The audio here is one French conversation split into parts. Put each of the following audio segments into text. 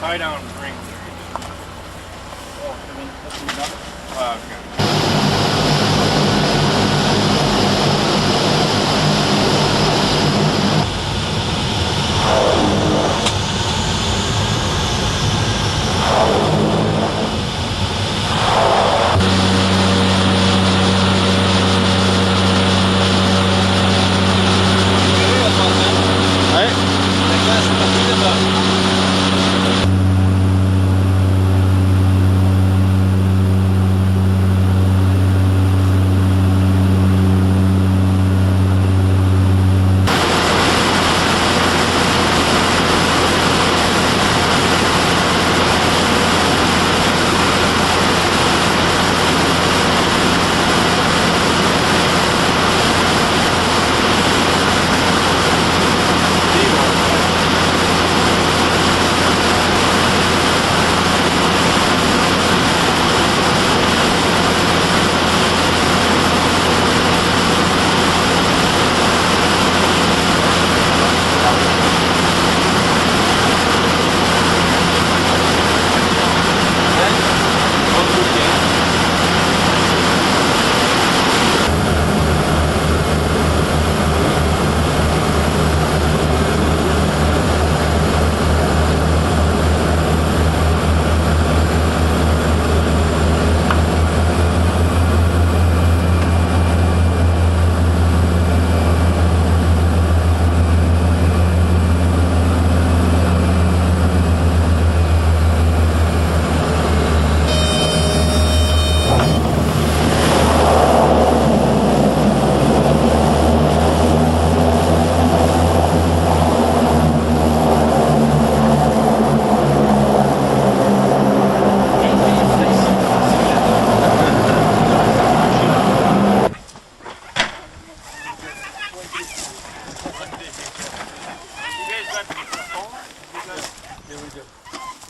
tie down ring. Oh, I mean, that's the number. Okay.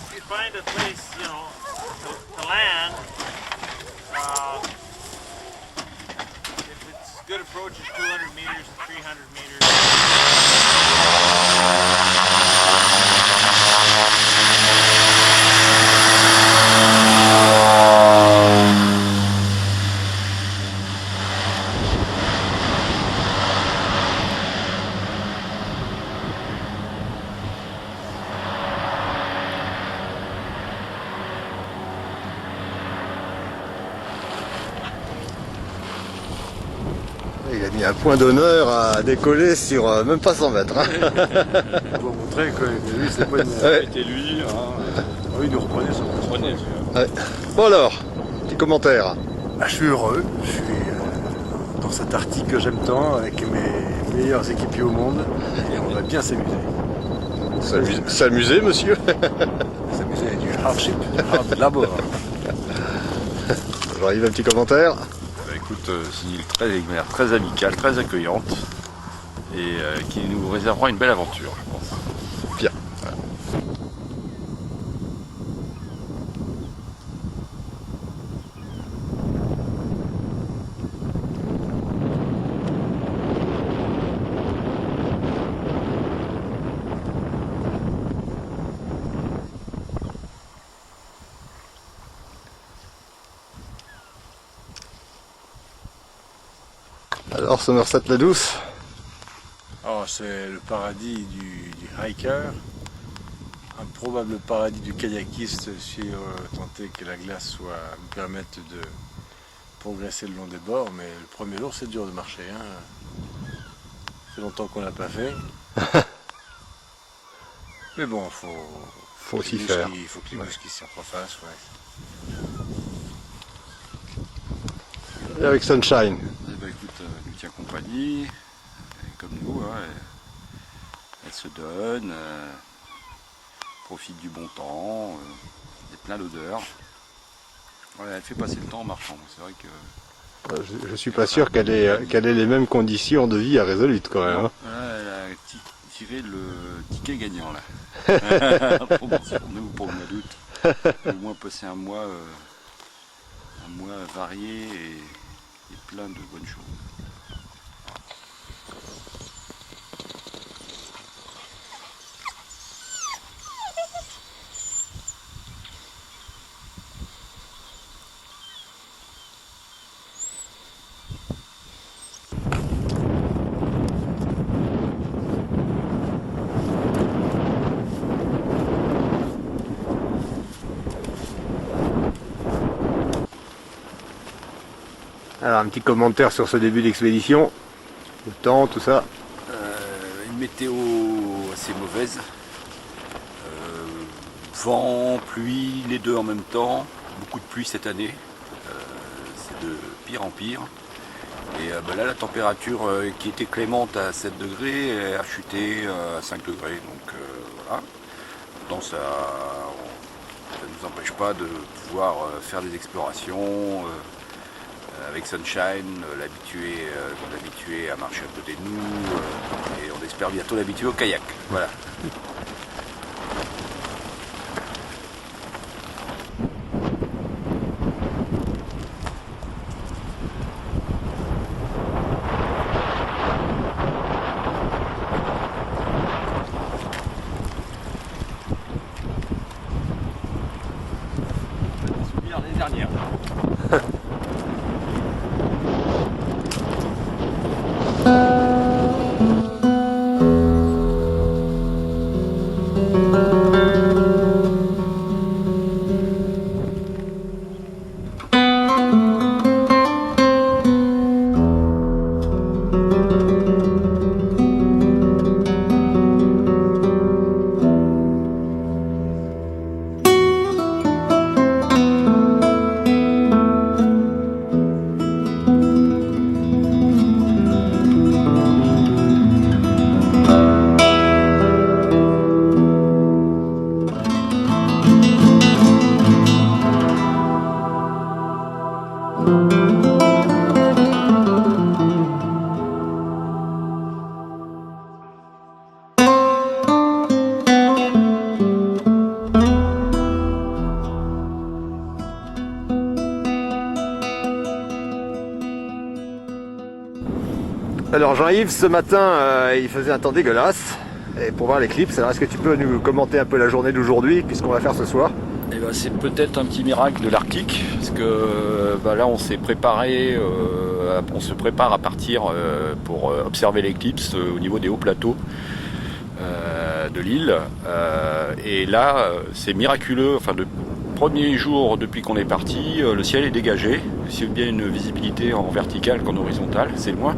If you find a place, you know, to land, if it's good approach is 200 meters and 300 meters. Il a mis un point d'honneur à décoller sur même pas 100 mètres. Hein. Pour montrer que lui, c'est pas une... Ouais. C'était lui, hein. Oui, il nous reprenait son Prenez, Ouais. Bon alors, petit commentaire. Je suis heureux, je suis dans cet Arctique que j'aime tant, avec mes meilleurs équipiers au monde, et on va bien s'amuser. S'amuser, monsieur. S'amuser du hardship, du hard labor. J'arrive un petit commentaire. Bah, écoute, c'est une île très amicale, très accueillante et qui nous réservera une belle aventure, je pense. Bien. Alors, Somerset la Douce. Oh, c'est le paradis du hiker, un probable paradis du kayakiste si tant est que la glace nous permette de progresser le long des bords, mais le premier jour c'est dur de marcher. Hein. Ça fait longtemps qu'on l'a pas fait. Mais bon, Faut s'y faire. Il faut que les muscles s'y refassent. Ouais. Et avec Sunshine. Eh ben, écoute, elle nous tient compagnie, comme nous, hein, elle se donne, profite du bon temps, il y a plein d'odeurs. Ouais, elle fait passer le temps en marchant, c'est vrai que... Je suis pas sûr qu'elle ait les mêmes conditions de vie à Resolute quand même. Hein. Là, elle a tiré le ticket gagnant là. pour nous, pour le mois d'août. Au moins passer un mois varié et plein de bonnes choses. Alors un petit commentaire sur ce début d'expédition. Le temps, tout ça. Une météo assez mauvaise. Vent, pluie, les deux en même temps. Beaucoup de pluie cette année. C'est de pire en pire. Et là, la température qui était clémente à 7 degrés a chuté à 5 degrés. Donc voilà. Donc ça ne nous empêche pas de pouvoir faire des explorations avec Sunshine, l'habituer à marcher à côté de nous. Et on espère bientôt l'habituer au kayak. Voilà. Les dernières. Alors Jean-Yves, ce matin, il faisait un temps dégueulasse. Et pour voir l'éclipse, alors est-ce que tu peux nous commenter un peu la journée d'aujourd'hui, puisqu'on va faire ce soir? Eh ben, c'est peut-être un petit miracle de l'Arctique, parce que là on s'est préparé, on se prépare à partir pour observer l'éclipse au niveau des hauts plateaux de l'île. Et là, c'est miraculeux, enfin le premier jour depuis qu'on est parti, le ciel est dégagé, c'est bien une visibilité en verticale qu'en horizontale, c'est loin.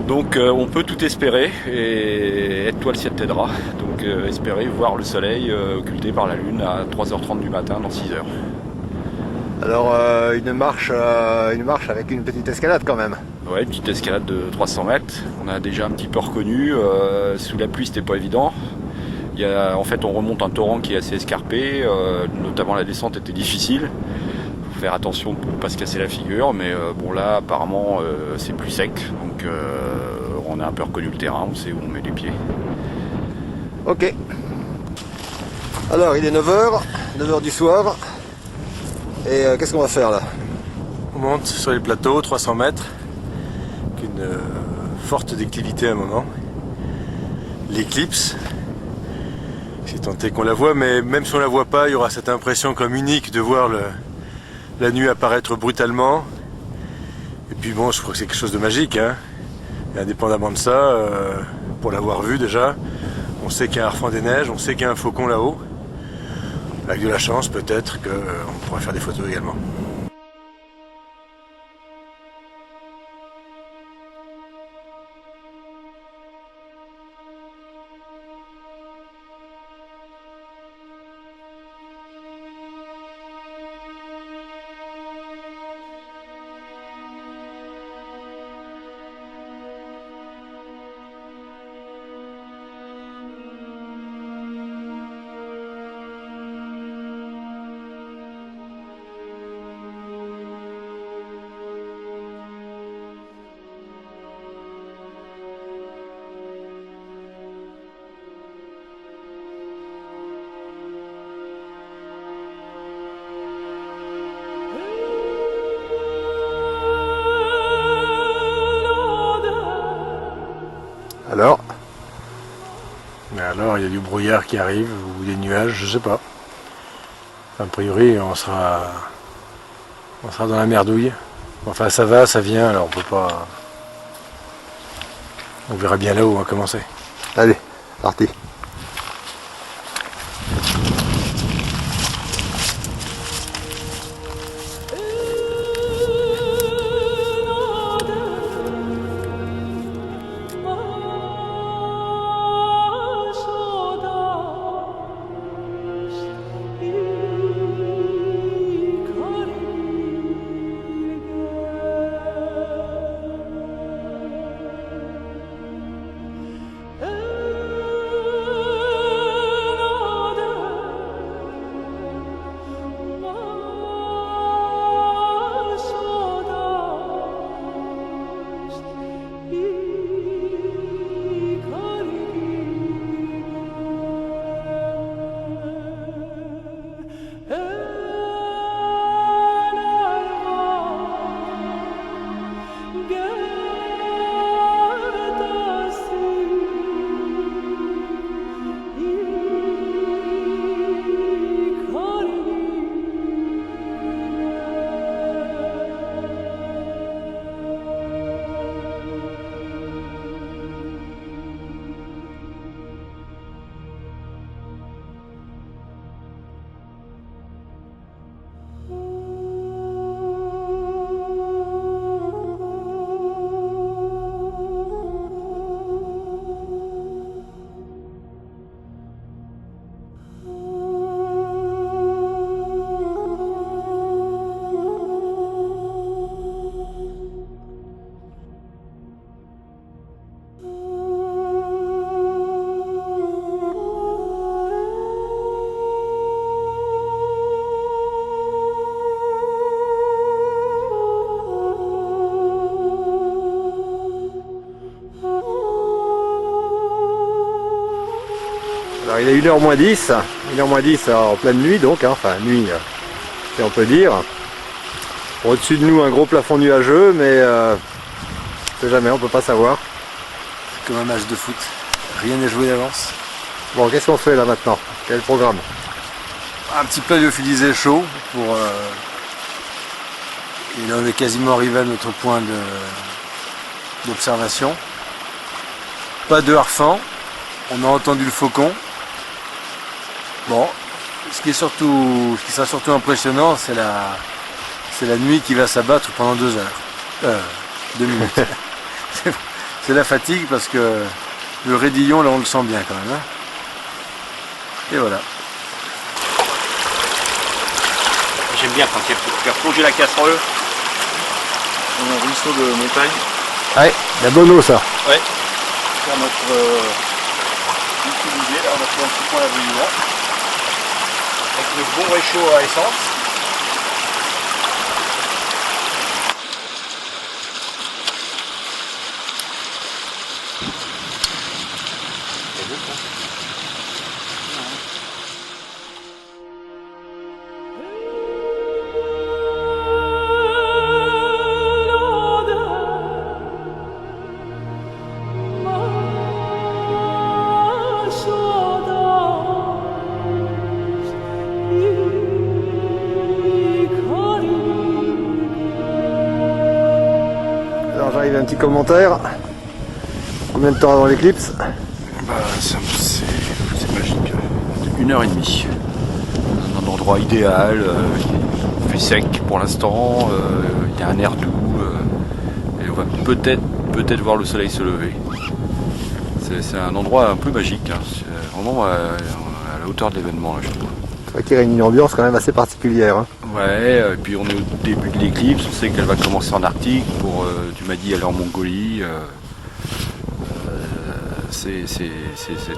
Donc on peut tout espérer, et aide-toi le ciel t'aidera. Donc espérer voir le soleil occulté par la lune à 3h30 du matin dans 6 heures. Alors une marche avec une petite escalade quand même. Ouais, une petite escalade de 300 mètres. On a déjà un petit peu reconnu. Sous la pluie, c'était pas évident. En fait, on remonte un torrent qui est assez escarpé. Notamment la descente était difficile. Faut faire attention pour ne pas se casser la figure. Mais bon, là, apparemment, c'est plus sec. Donc, on a un peu reconnu le terrain. On sait où on met les pieds. Ok. Alors, il est 9h du soir. Et qu'est-ce qu'on va faire là? On monte sur les plateaux, 300 mètres, avec une forte déclivité à un moment. L'éclipse, c'est tenté qu'on la voit, mais même si on la voit pas, il y aura cette impression comme unique de voir la nuit apparaître brutalement. Et puis bon, je crois que c'est quelque chose de magique, hein. Et indépendamment de ça, pour l'avoir vu déjà, on sait qu'il y a un refend des neiges, on sait qu'il y a un faucon là-haut. Avec de la chance, peut-être qu'on pourrait faire des photos également. Alors, il y a du brouillard qui arrive, ou des nuages, je sais pas. A priori, on sera dans la merdouille. Enfin, ça va, ça vient, alors on peut pas... On verra bien là où on va commencer. Allez, parti. il est 1h moins 10. 1h moins 10 en pleine nuit donc, hein, enfin nuit si on peut dire. Au-dessus de nous un gros plafond nuageux, mais on sait jamais, on peut pas savoir. Comme un match de foot, rien n'est joué d'avance. Bon, qu'est-ce qu'on fait là maintenant? Quel est le programme? Un petit peu lyophilisé chaud pour... Et là on est quasiment arrivé à notre point d'observation. Pas de harfang, on a entendu le faucon. Bon, ce qui sera surtout impressionnant, c'est la nuit qui va s'abattre pendant 2 heures. 2 minutes. C'est la fatigue parce que le raidillon là on le sent bien quand même. Hein. Et voilà. J'aime bien quand il y a faire plonger la casserole dans un ruisseau de montagne. Ouais, la bonne eau ça. Ouais. Faire notre utilisé, là on a fait un petit point à la bouillie avec le bon réchaud à essence. Alors j'arrive à un petit commentaire. Combien de temps avant l'éclipse? Bah, c'est magique. 1h30. Un endroit idéal, il fait sec pour l'instant, il y a un air doux, et on va peut-être voir le soleil se lever. C'est un endroit un peu magique, hein. C'est vraiment à la hauteur de l'événement là, je trouve. C'est vrai qu'il y a une ambiance quand même assez particulière. Hein. Ouais, et puis on est au début de l'éclipse, on sait qu'elle va commencer en Arctique, tu m'as dit aller en Mongolie. C'est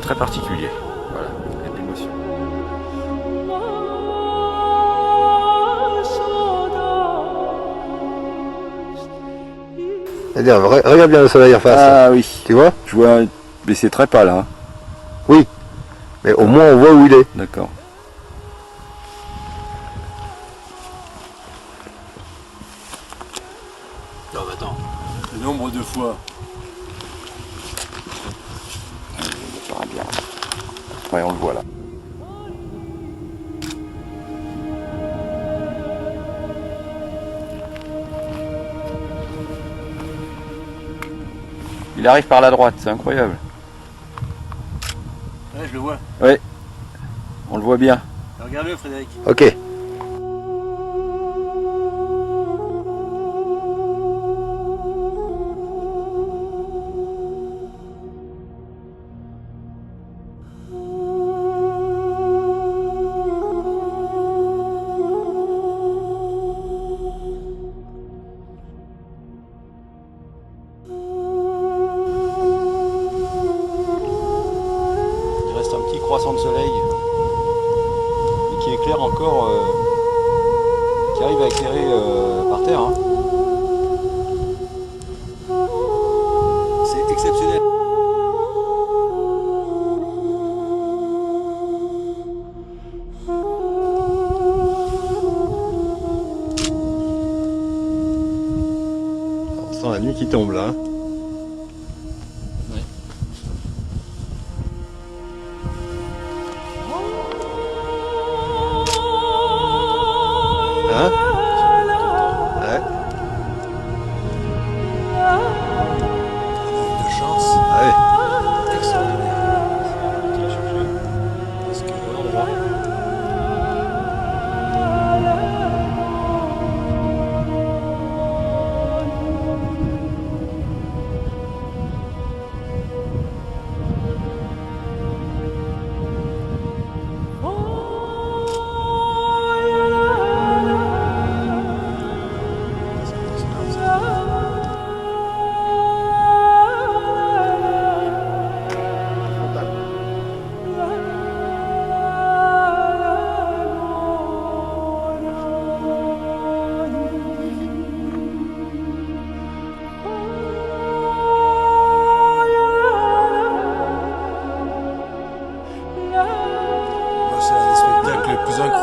très particulier. Voilà, il y a de l'émotion. C'est-à-dire, regarde bien le soleil en face. Ah oui, Tu vois? je vois, mais c'est très pâle. Hein. Oui. Mais au moins on voit où il est. D'accord. Non, mais attends. Le nombre de fois. Ça va bien. Ouais, on le voit là. Il arrive par la droite, c'est incroyable. Ouais, je le vois. Ouais, on le voit bien. Regarde-le, Frédéric. Ok. Il reste un petit croissant de soleil et qui éclaire encore, qui arrive à éclairer par terre. Hein. C'est exceptionnel. On sent la nuit qui tombe là. Hein? Ouais. De chance. Ah oui. Extraordinaire. Parce que bon endroit.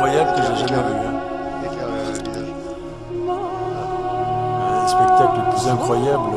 incroyable que j'ai jamais vu. Hein. Éclaire le visage. Le spectacle le plus incroyable.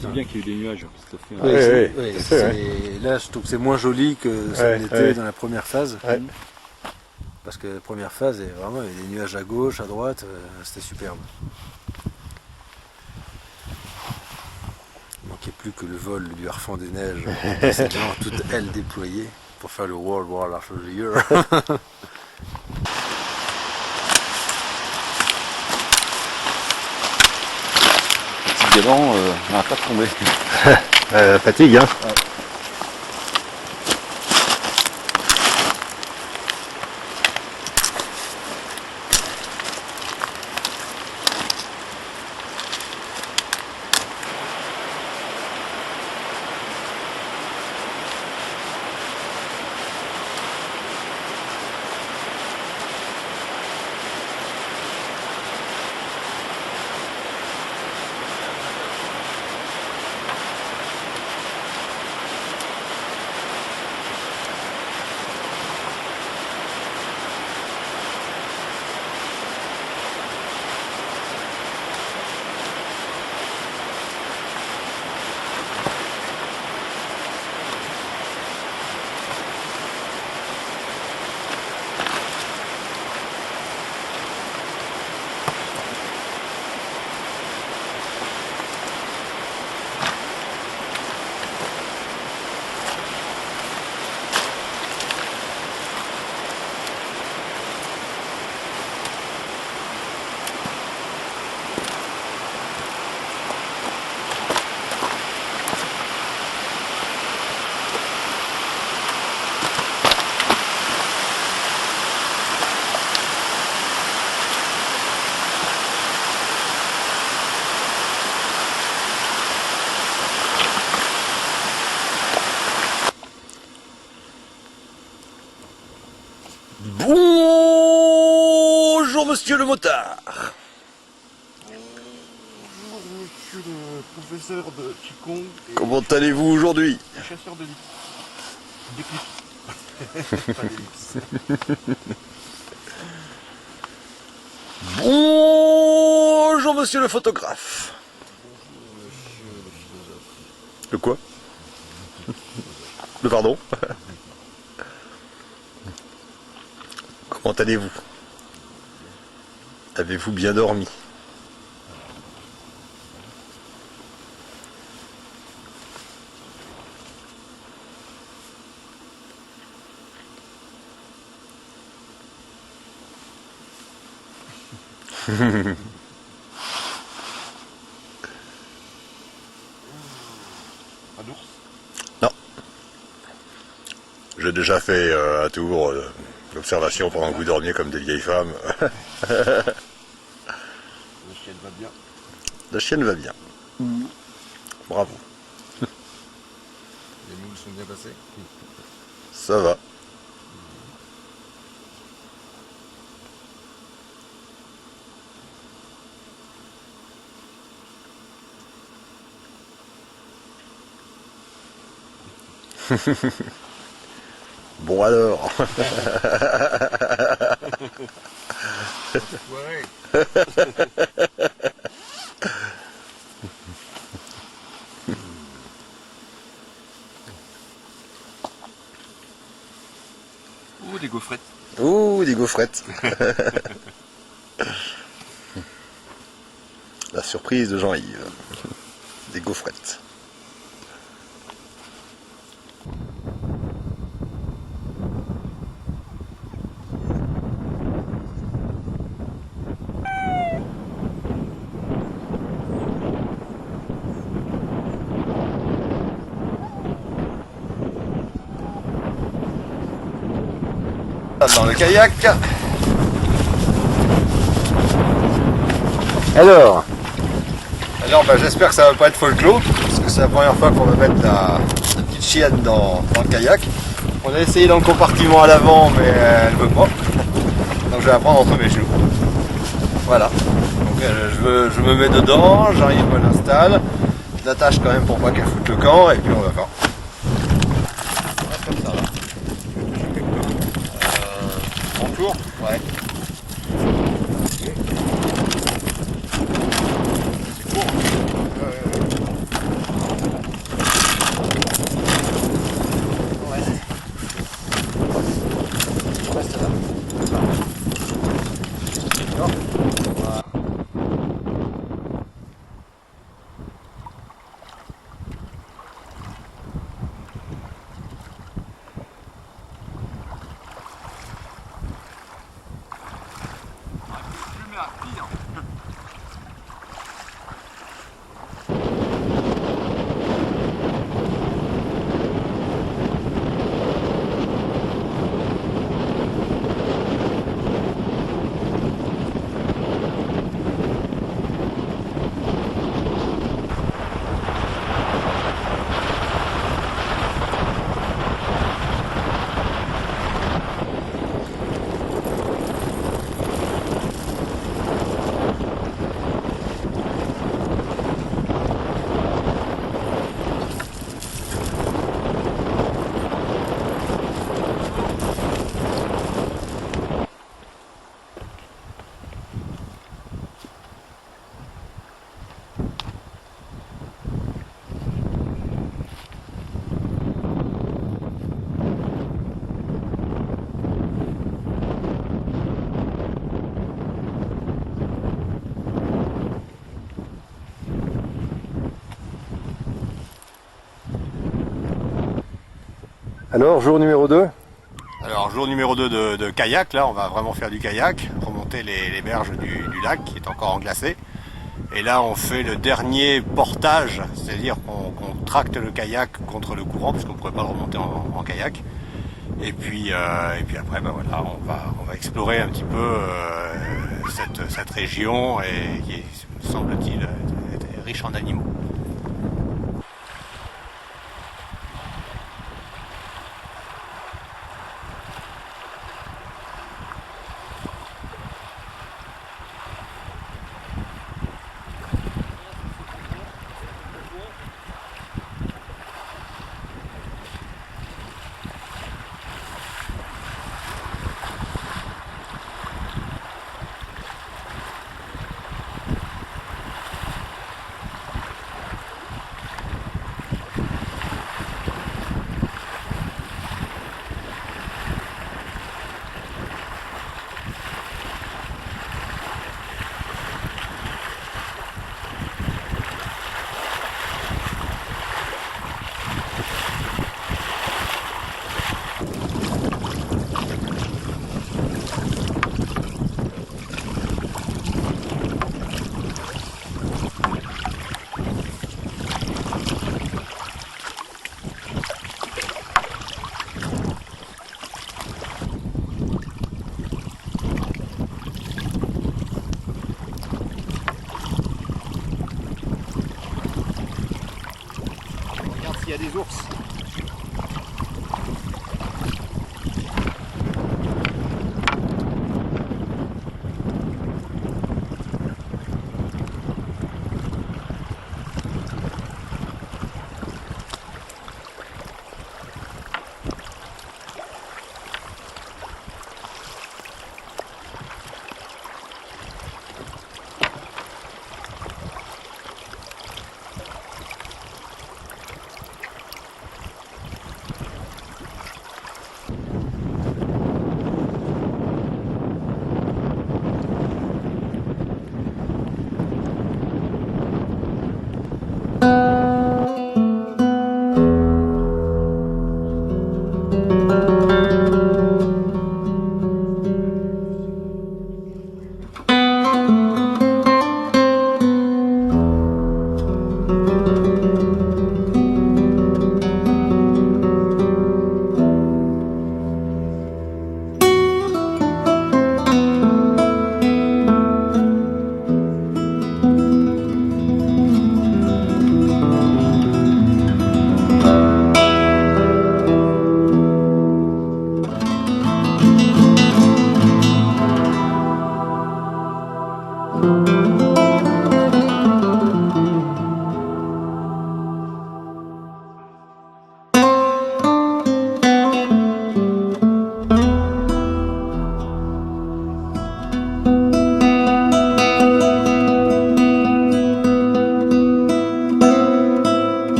C'est bien qu'il y ait eu des nuages. Ça fait Oui, oui, Oui, tout à fait, là, je trouve que c'est moins joli que ça Ouais, l'était ouais. dans la première phase. Ouais. Parce que la première phase, il y a des nuages à gauche, à droite, c'était superbe. Il manquait plus que le vol du Harfang des Neiges, précédemment, toute aile déployée pour faire le World War Large of the Year. Petit galant, n'a pas tombé. Fatigue, hein. Bonjour monsieur le motard. Bonjour monsieur le professeur de Qigong et Comment allez-vous aujourd'hui? chasseur de d'éclipse. Pas d'ellipse. Bonjour monsieur le photographe. Le quoi? Le pardon? Comment allez-vous? Avez-vous bien dormi? Un ours. Non. J'ai déjà fait un tour d'observation pendant que vous dormiez comme des vieilles femmes. Le chien va bien. La chienne va bien. Bravo. Les moules sont bien passés. Ça va. Bon alors. Ouais. Ouh, des gaufrettes. Ouh, des gaufrettes. La surprise de Jean-Yves. Des gaufrettes. Dans le kayak. Alors j'espère que ça va pas être folklore, parce que c'est la première fois qu'on va mettre la petite chienne dans le kayak. On a essayé dans le compartiment à l'avant, mais elle veut pas. Donc je vais la prendre entre mes genoux. Voilà. Donc je me mets dedans, j'arrive, je l'installe. Je l'attache quand même pour pas qu'elle foute le camp, et puis on va faire. Comme ça là. En tour. Ouais. C'est court. Ouais. Reste là. D'accord. Voilà. Alors, jour numéro 2. Alors, jour numéro 2 de kayak, là, on va vraiment faire du kayak, remonter les berges du lac qui est encore englacé. Et là, on fait le dernier portage, c'est-à-dire qu'on tracte le kayak contre le courant, puisqu'on ne pourrait pas le remonter en kayak. Et puis après, ben voilà, on va explorer un petit peu cette région et qui semble-t-il est riche en animaux. Il y a des ours.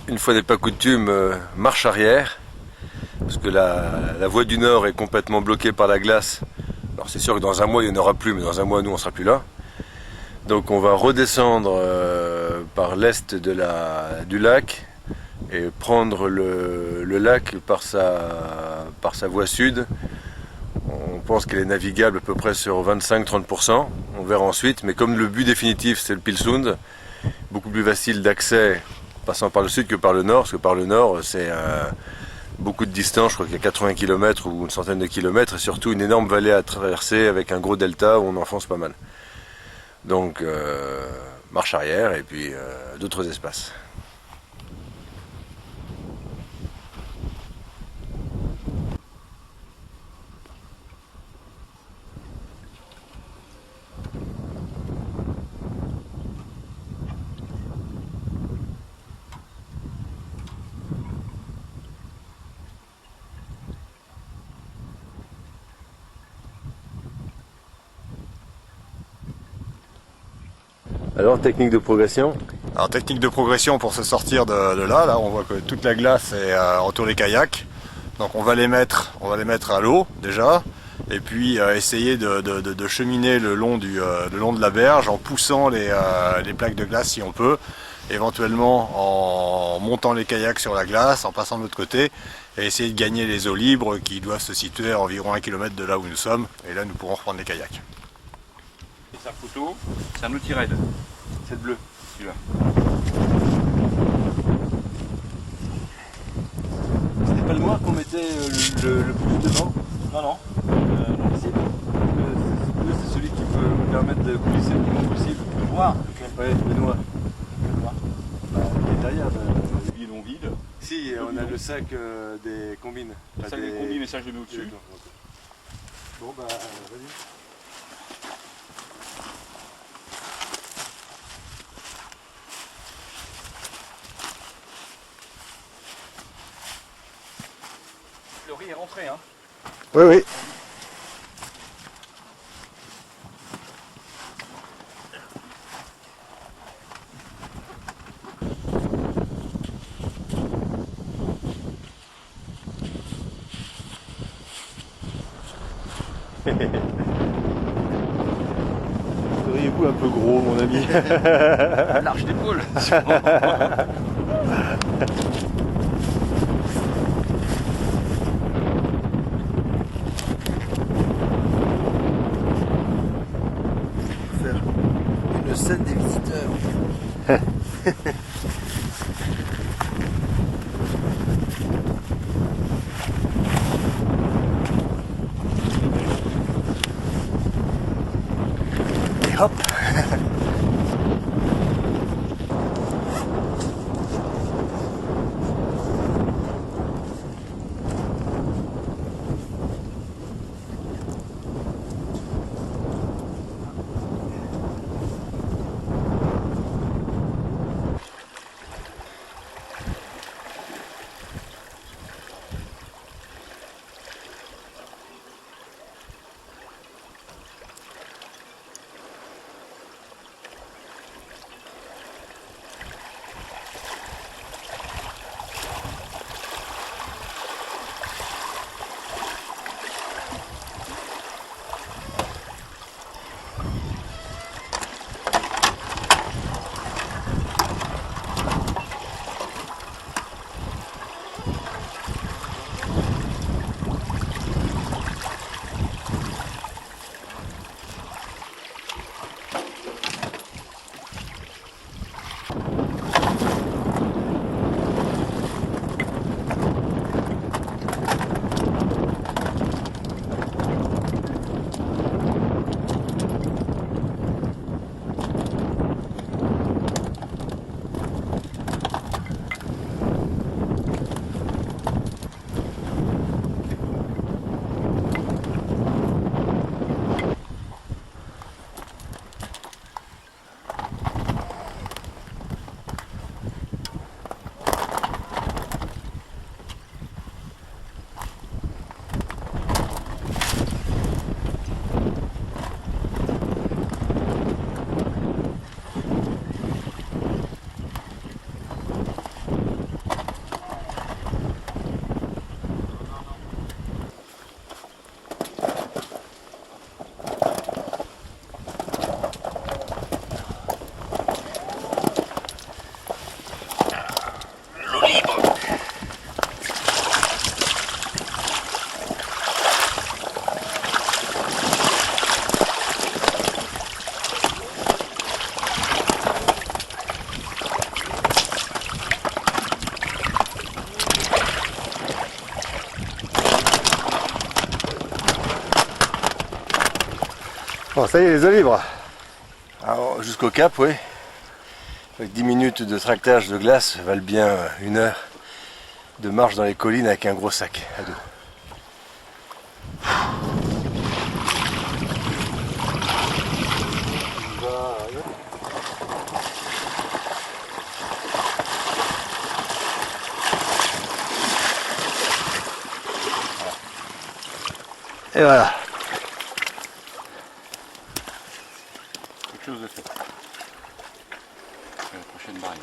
Une fois n'est pas coutume, marche arrière, parce que la voie du Nord est complètement bloquée par la glace. Alors c'est sûr que dans un mois il n'y en aura plus, mais dans un mois nous on sera plus là. Donc on va redescendre par l'est du lac et prendre le lac par sa voie sud. On pense qu'elle est navigable à peu près sur 25-30%, on verra ensuite, mais comme le but définitif c'est le Pilsund, beaucoup plus facile d'accès passant par le sud que par le nord, parce que par le nord c'est beaucoup de distance, je crois qu'il y a 80 km ou une centaine de kilomètres, et surtout une énorme vallée à traverser avec un gros delta où on enfonce pas mal. Donc marche arrière et puis d'autres espaces. Alors, technique de progression? Alors technique de progression pour se sortir de là, on voit que toute la glace est autour des kayaks. Donc on va les mettre à l'eau déjà, et puis essayer de cheminer le long de la berge en poussant les plaques de glace si on peut, éventuellement en montant les kayaks sur la glace, en passant de l'autre côté, et essayer de gagner les eaux libres qui doivent se situer à environ 1 km de là où nous sommes, et là nous pourrons reprendre les kayaks. C'est un photo, c'est un outil raid. C'est bleu, celui-là. C'était pas le noir qu'on mettait le plus devant? Non, non. Ici. C'est celui qui peut nous permettre de glisser le plus long possible. Le noir. Ouais, le noir. Bah, il est derrière. Le bidon vide. Si, on a le sac des combines. Le sac des combines, mais ça je le mets au-dessus. Bon bah, vas-y. Le riz est rentré, hein. Oui, oui. Seriez-vous un peu gros, mon ami? Large d'épaule. Faire une scène des visiteurs. Et hop. Bon, ça y est, les eaux libres. Alors, jusqu'au cap, oui. Avec 10 minutes de tractage de glace valent bien 1 heure de marche dans les collines avec un gros sac à dos. Et voilà. Quelque chose de fait. C'est la prochaine barrière.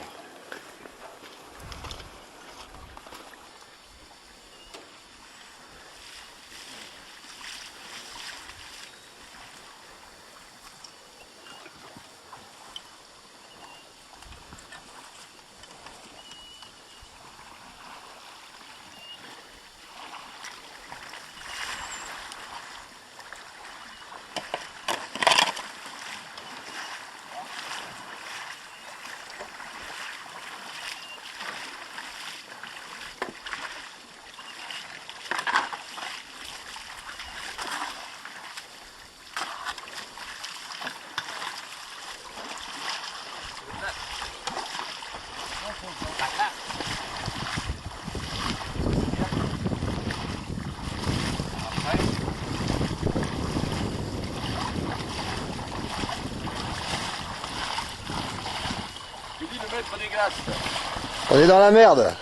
On est dans la merde.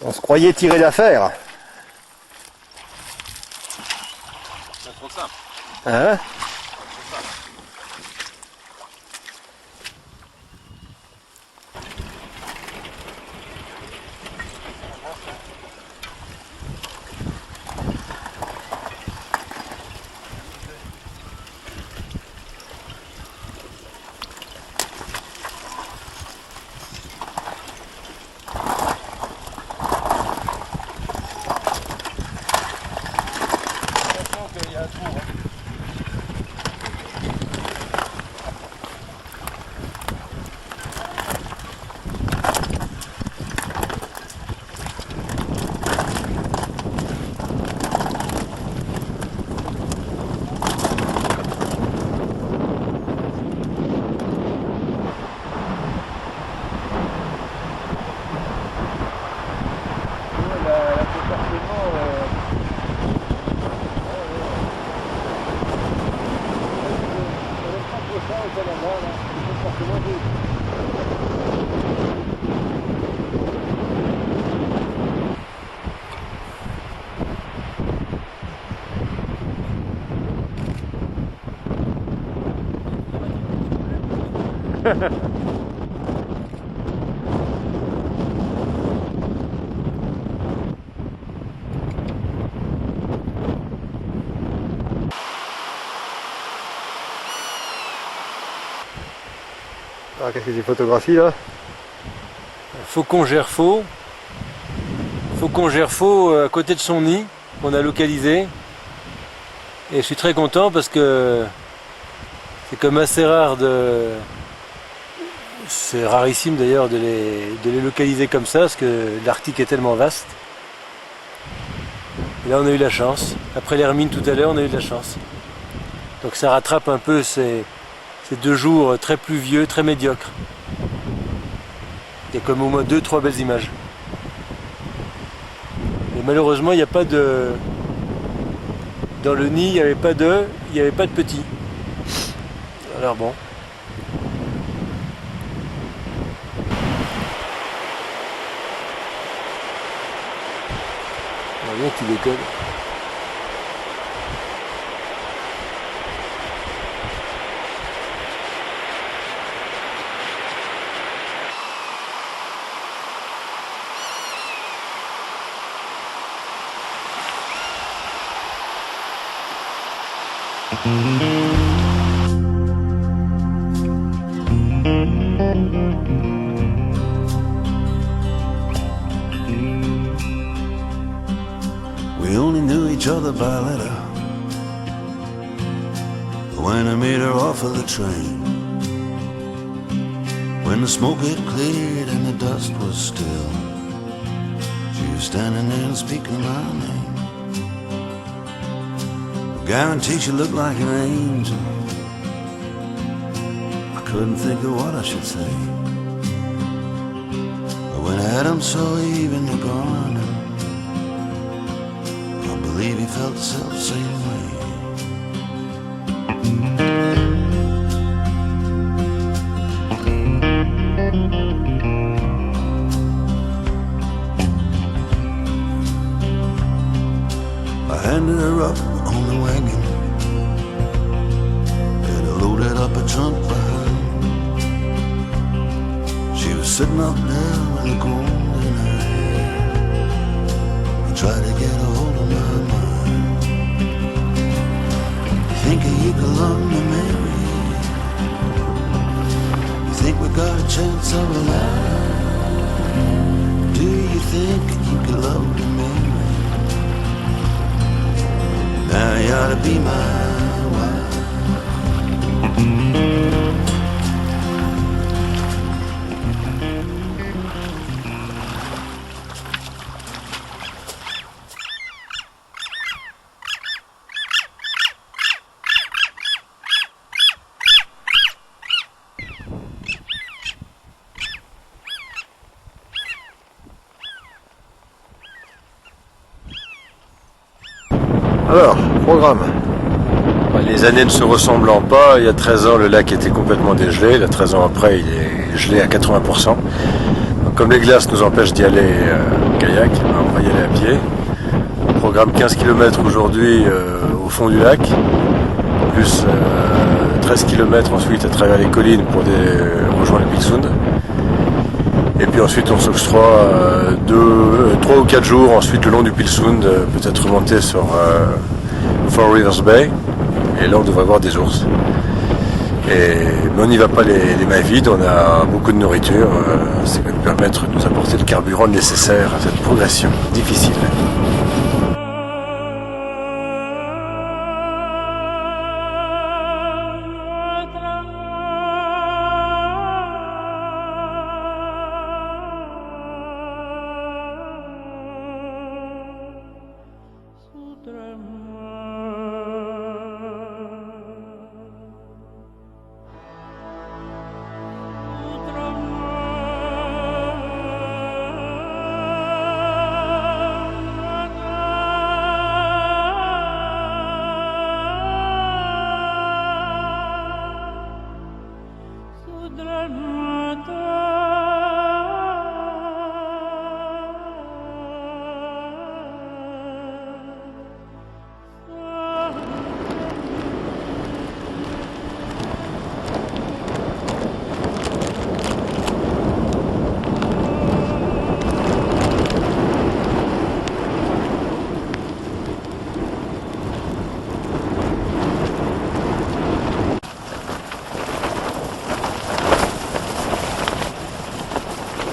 On se croyait tirer d'affaire. C'est trop simple. Hein? Ah, qu'est-ce que tu photographies là? Faucon gerfaut. Faucon gerfaut à côté de son nid qu'on a localisé. Et je suis très content parce que c'est comme assez rare de... C'est rarissime d'ailleurs de les localiser comme ça parce que l'Arctique est tellement vaste. Et là on a eu la chance. Après l'Hermine tout à l'heure on a eu de la chance. Donc ça rattrape un peu ces 2 jours très pluvieux, très médiocres. Il y a comme au moins 2-3 belles images. Et malheureusement il n'y a pas de... Dans le nid il n'y avait pas d'œufs, il n'y avait pas de petits. Alors bon. On voit bien qu'il décolle. each other by letter. When I made her off of the train, when the smoke had cleared and the dust was still, she was standing there and speaking my name. Guarantee she looked like an angel. I couldn't think of what I should say, but when Adam saw Eve in the garden, I believe he felt the self-same way. I handed her up on the wagon, had loaded up a trunk behind. She was sitting up there with a gold in her hair. I tried to get a hold of my mind. Thinking you could love me, Mary. You think we got a chance of a life? Do you think you could love me, Mary? Now you ought to be my wife. Alors, programme. Les années ne se ressemblant pas, il y a 13 ans le lac était complètement dégelé, là 13 ans après il est gelé à 80%. Donc, comme les glaces nous empêchent d'y aller en kayak, on va y aller à pied. On programme 15 km aujourd'hui au fond du lac, plus 13 km ensuite à travers les collines pour rejoindre le Pilsund. Et puis ensuite on s'octroie 3 ou 4 jours ensuite le long du Pilsund, peut-être remonter sur Four Rivers Bay. Et là on devrait voir des ours. Mais on n'y va pas les mains vides, on a beaucoup de nourriture, ce qui va nous permettre de nous apporter le carburant nécessaire à cette progression difficile.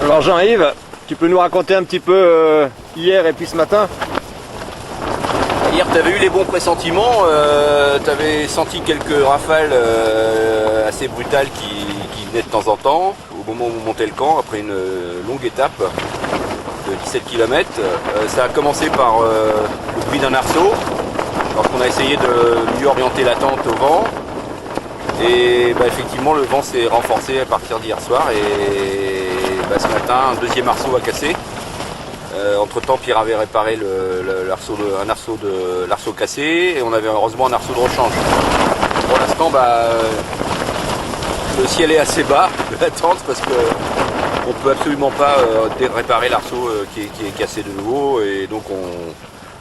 Alors Jean-Yves, tu peux nous raconter un petit peu hier et puis ce matin? Hier, tu avais eu les bons pressentiments, tu avais senti quelques rafales assez brutales qui venaient de temps en temps, au moment où on montait le camp, après une longue étape de 17 km. Ça a commencé par le bruit d'un arceau, lorsqu'on a essayé de mieux orienter la tente au vent. Et effectivement, le vent s'est renforcé à partir d'hier soir, et ce matin, un deuxième arceau a cassé. Entre temps, Pierre avait réparé l'arceau cassé, et on avait heureusement un arceau de rechange. Pour l'instant, le ciel est assez bas de la tente parce que on peut absolument pas réparer l'arceau qui est cassé de nouveau, et donc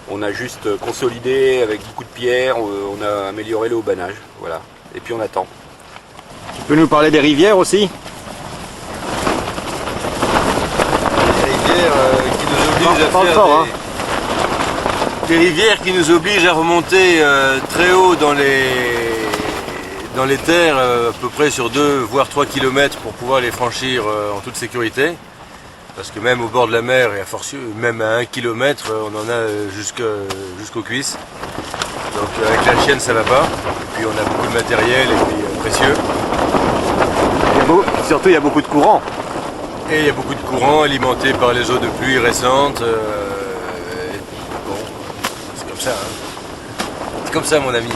on a juste consolidé avec beaucoup de pierres, on a amélioré le haubanage, voilà. Et puis on attend. Tu peux nous parler des rivières aussi? Des rivières qui nous obligent à remonter très haut dans les terres, à peu près sur 2 voire 3 km pour pouvoir les franchir en toute sécurité. Parce que même au bord de la mer, et même à 1 km, on en a jusqu'aux cuisses. Donc avec la chienne ça va pas. Et puis on a beaucoup de matériel et puis précieux. Surtout il y a beaucoup de courant. Et il y a beaucoup de courant alimenté par les eaux de pluie récentes. Bon, c'est comme ça. Hein. C'est comme ça mon ami.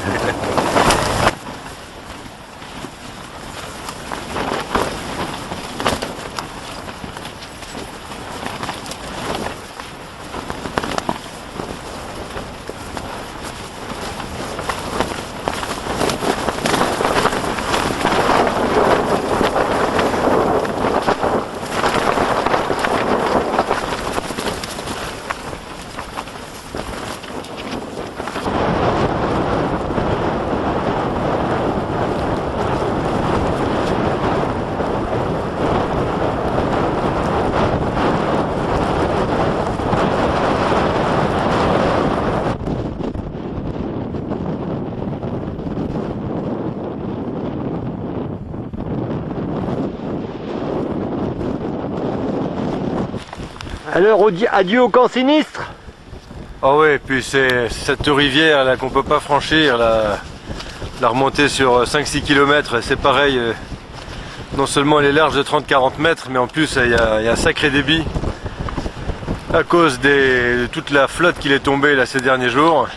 Alors adieu au camp sinistre. Ah ouais, puis c'est cette rivière là qu'on peut pas franchir, la remontée sur 5-6 km, c'est pareil. Non seulement elle est large de 30-40 mètres, mais en plus il y a un sacré débit à cause de toute la flotte qui est tombée là ces derniers jours.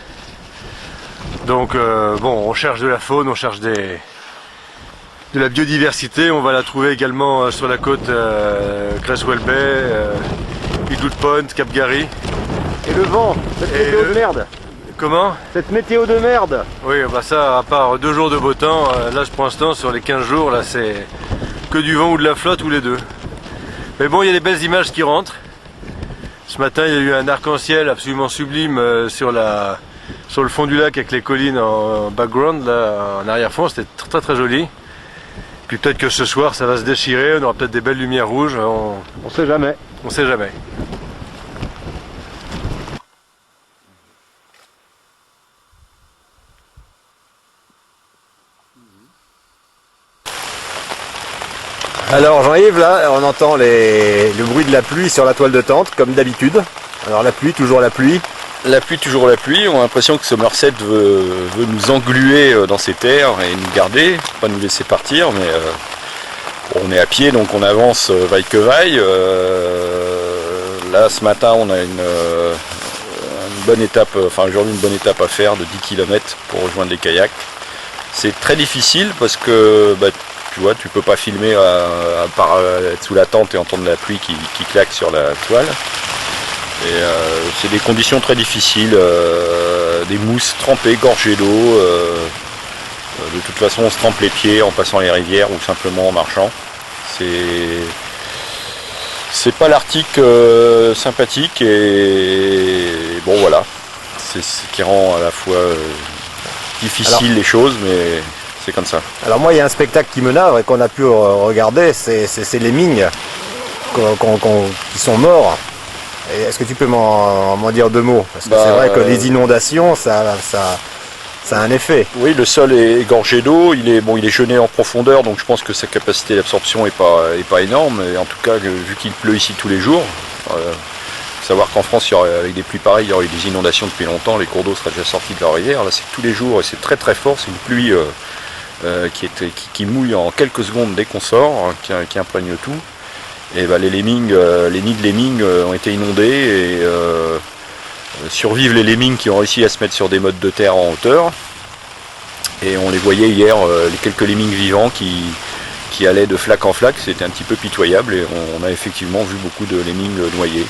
Donc bon, on cherche de la faune, on cherche de la biodiversité, on va la trouver également sur la côte Creswell Bay, Eagles Point, Cap Garry. Et le vent, cette météo de merde. Comment? Cette météo de merde. Oui, bah ça, à part 2 jours de beau temps, là pour l'instant sur les 15 jours, là c'est que du vent ou de la flotte ou les deux. Mais bon, il y a des belles images qui rentrent. Ce matin, il y a eu un arc-en-ciel absolument sublime sur le fond du lac avec les collines en background, là en arrière-fond, c'était très très joli. Puis peut-être que ce soir ça va se déchirer, on aura peut-être des belles lumières rouges. On sait jamais. On sait jamais. Alors Jean-Yves, là on entend le bruit de la pluie sur la toile de tente comme d'habitude. Alors la pluie, toujours la pluie. La pluie, toujours la pluie. On a l'impression que Somerset veut nous engluer dans ses terres et nous garder, pas nous laisser partir, mais on est à pied donc on avance vaille que vaille. Là ce matin on a une bonne étape, enfin aujourd'hui une bonne étape à faire de 10 km pour rejoindre les kayaks. C'est très difficile parce que tu vois, tu peux pas filmer à part être sous la tente et entendre la pluie qui claque sur la toile. Et c'est des conditions très difficiles, des mousses trempées, gorgées d'eau. De toute façon, on se trempe les pieds en passant les rivières ou simplement en marchant. C'est pas l'Arctique sympathique et bon voilà, c'est ce qui rend à la fois difficile les choses, mais c'est comme ça. Alors moi il y a un spectacle qui me navre et qu'on a pu regarder, c'est les lemmings qui sont morts. Est-ce que tu peux m'en dire 2 mots? Parce que c'est vrai que les inondations, ça a un effet. Oui, le sol est gorgé d'eau, il est gelé en profondeur, donc je pense que sa capacité d'absorption est pas énorme. Et en tout cas, vu qu'il pleut ici tous les jours, savoir qu'en France, avec des pluies pareilles, il y aurait eu des inondations depuis longtemps, les cours d'eau seraient déjà sortis de la rivière. Là, c'est tous les jours et c'est très très fort, c'est une pluie qui mouille en quelques secondes dès qu'on sort, qui imprègne tout. Et les nids de lemmings ont été inondés et survivent les lemmings qui ont réussi à se mettre sur des mottes de terre en hauteur. Et on les voyait hier, les quelques lemmings vivants qui allaient de flaque en flaque, c'était un petit peu pitoyable et on a effectivement vu beaucoup de lemmings noyés.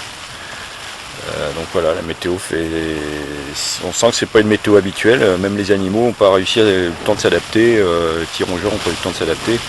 Donc voilà, la météo on sent que c'est pas une météo habituelle, même les animaux n'ont pas réussi le temps de s'adapter, les petits rongeurs n'ont pas eu le temps de s'adapter.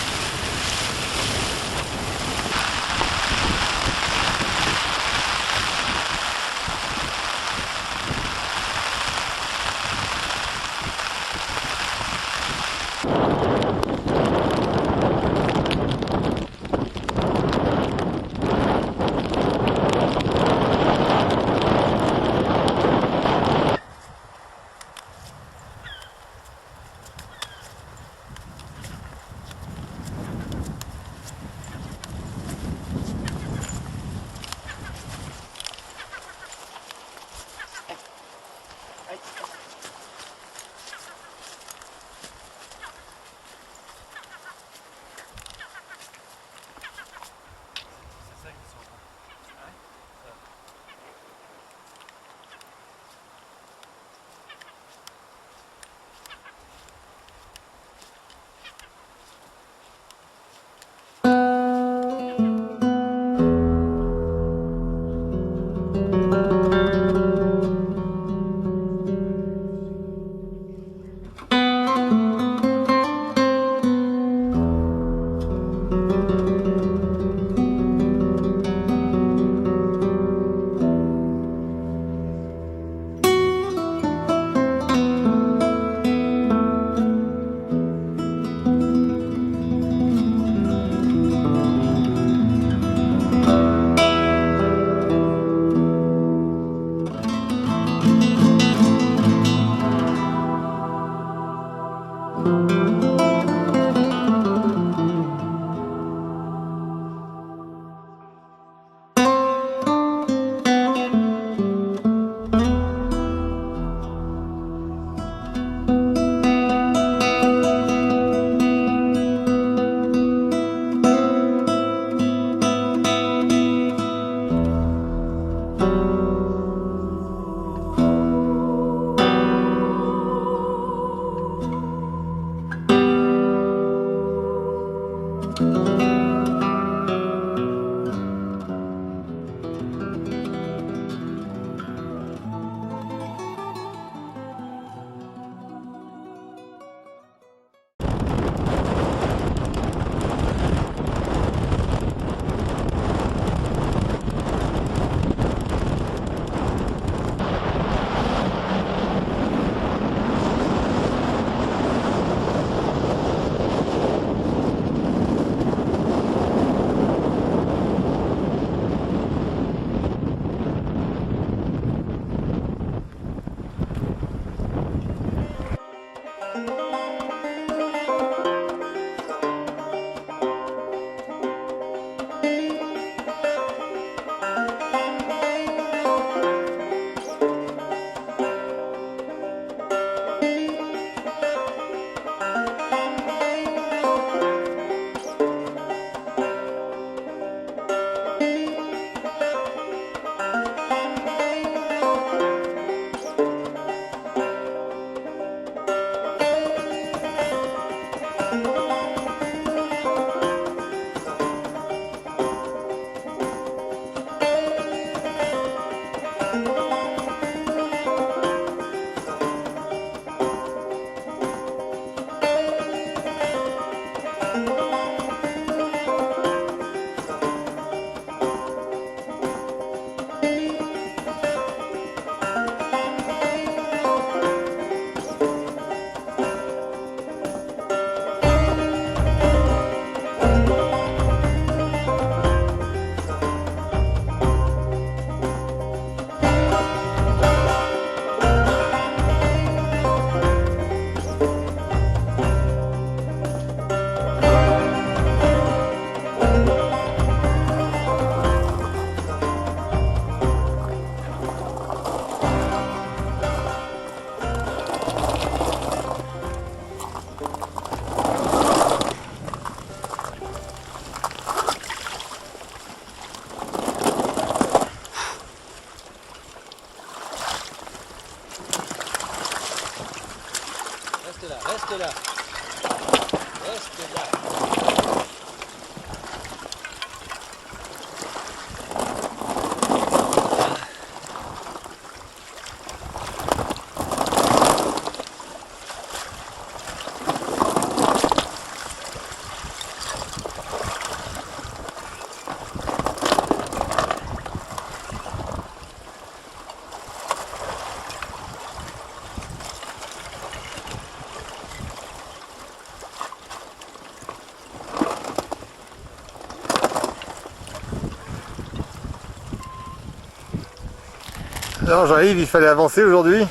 Alors Jean-Yves, il fallait avancer aujourd'hui.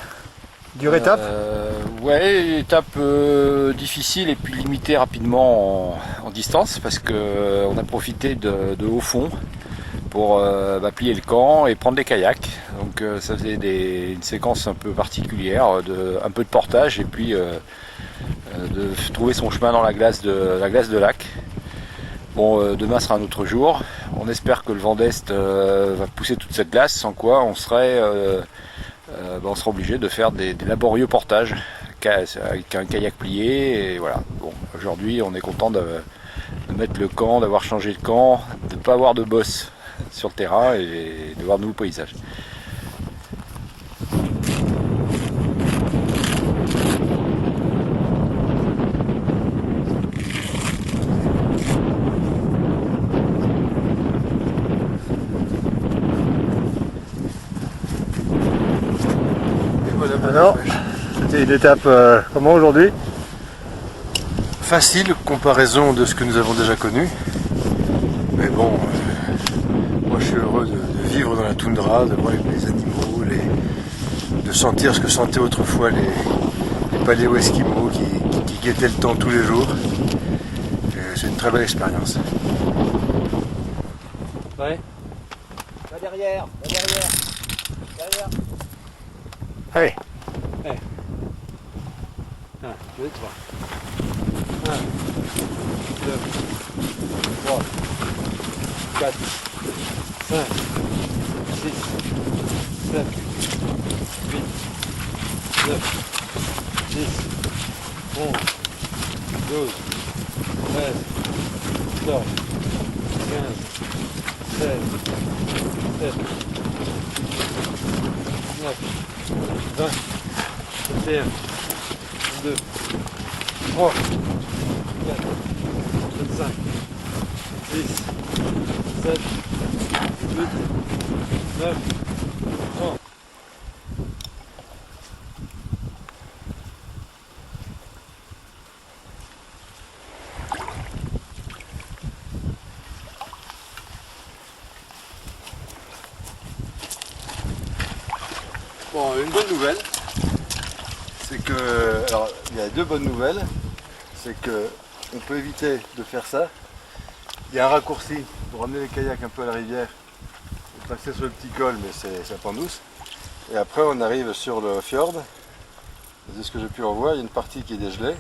Dure étape. Ouais, étape difficile et puis limitée rapidement en distance parce que on a profité de haut fond pour plier le camp et prendre des kayaks. Donc ça faisait une séquence un peu particulière, un peu de portage et puis de trouver son chemin dans la glace de lac. Bon, demain sera un autre jour. On espère que le vent d'Est va pousser toute cette glace, sans quoi on serait obligé de faire des laborieux portages avec un kayak plié. Et voilà. Bon, aujourd'hui, on est content de mettre le camp, d'avoir changé de camp, de ne pas avoir de bosse sur le terrain et de voir de nouveaux paysages. Alors, c'était une étape comment aujourd'hui? Facile, comparaison de ce que nous avons déjà connu. Mais bon, moi je suis heureux de vivre dans la toundra, de voir les animaux, de sentir ce que sentaient autrefois les paléo-esquimaux qui guettaient le temps tous les jours. C'est une très belle expérience. Ouais. Va derrière. Allez. 1, 2, 3. 1, 2, 3, 4, 5, 6, 7, 8, 9, 10, 11, 12, 13, 14, 15, 16, 17, 19, 20, 21, 22, 3, 4, 25, 6, 7, 8, 9, 30. Bon, une bonne nouvelle, c'est que, alors il y a deux bonnes nouvelles, c'est que on peut éviter de faire ça. Il y a un raccourci pour ramener les kayaks un peu à la rivière, et passer sur le petit col, mais c'est à Pont-Douce. Et après on arrive sur le fjord, c'est ce que j'ai pu en voir, il y a une partie qui est dégelée.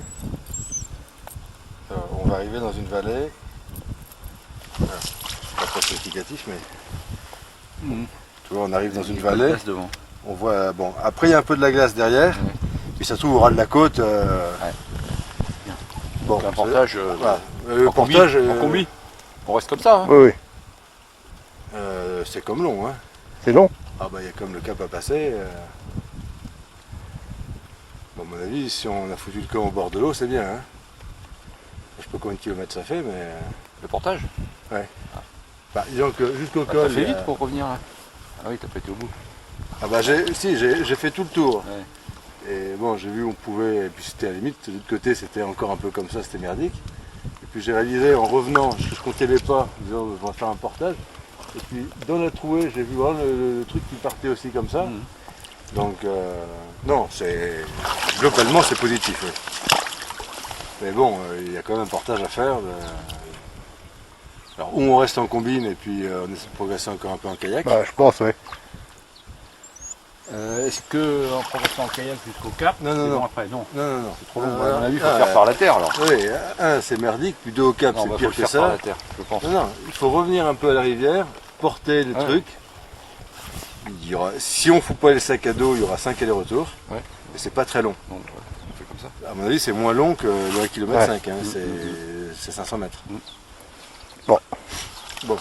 Alors, on va arriver dans une vallée, voilà. Pas très significatif, mais tu vois, on arrive dans une vallée. Devant. On voit, bon, après il y a un peu de la glace derrière, puis ça se trouve au ras de la côte. Bon, Un portage, voilà. en combi. On reste comme ça. Hein. Oui, oui. C'est comme long, hein. C'est long. Ah bah il y a comme le cap à passer. Bon, à mon avis, si on a foutu le camp au bord de l'eau, c'est bien. Hein. Je sais pas combien de kilomètres ça fait, mais. Le portage. Bah, disons que jusqu'au T'as col. fait vite pour revenir là. Ah oui, t'as pas été au bout. Ah bah j'ai fait tout le tour. Ouais. Et bon, j'ai vu où on pouvait, et puis c'était à la limite, de l'autre côté c'était encore un peu comme ça, c'était merdique. Et puis j'ai réalisé en revenant, je comptais les pas, en disant on va faire un portage. Et puis dans la trouée, j'ai vu vraiment le truc qui partait aussi comme ça. Donc non, c'est globalement c'est positif. Oui. Mais bon, il y a quand même un portage à faire. Alors ou on reste en combine et puis on essaie de progresser encore un peu en kayak. Bah, je pense, oui. Est-ce que en progressant en kayak jusqu'au cap, Non, non, c'est non. bon après? Non. Non, non. C'est trop long. À mon avis, il faut faire par la terre alors. Oui, un c'est merdique, puis deux au cap, Non, c'est bah, faut pire le que faire ça. par la terre, je pense. Non, non, il faut revenir un peu à la rivière, porter le Ouais. truc. Il y aura, si on fout pas les sacs à dos, il y aura 5 allers-retours. Ouais. Et c'est pas très long. Donc, on fait comme ça. À mon avis, c'est moins long que le 1,5 km. Ouais. Hein, c'est 500 mètres. Bon. Bon.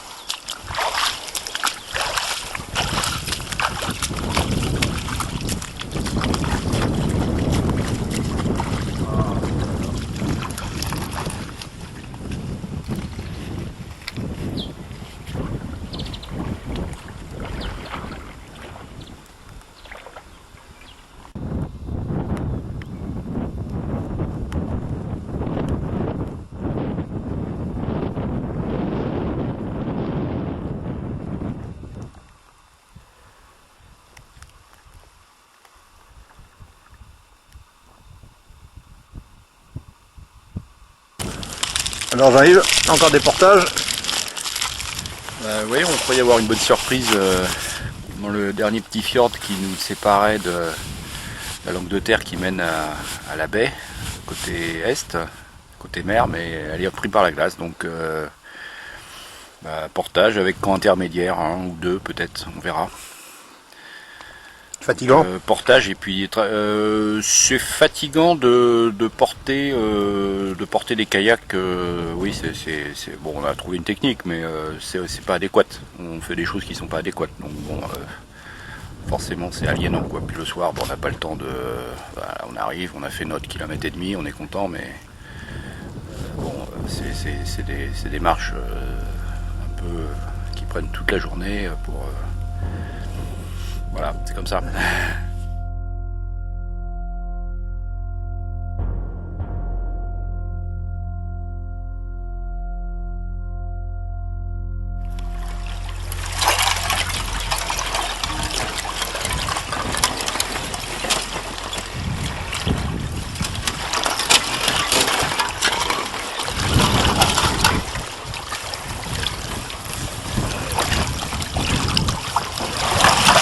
Alors j'arrive, encore des portages. Oui, on pourrait y avoir une bonne surprise dans le dernier petit fjord qui nous séparait de la langue de terre qui mène à la baie, côté est, côté mer, mais elle est prise par la glace. Donc portage avec camp intermédiaire, un ou deux peut-être, on verra. Fatigant. Portage et puis c'est fatigant de porter des kayaks. Oui, c'est bon, on a trouvé une technique, mais c'est pas adéquat. On fait des choses qui sont pas adéquates. Donc bon, forcément c'est aliénant quoi. Puis le soir, bon, on n'a pas le temps de. Voilà, on arrive, on a fait notre kilomètre et demi, on est content, mais bon, c'est des marches un peu qui prennent toute la journée pour. Voilà, c'est comme ça.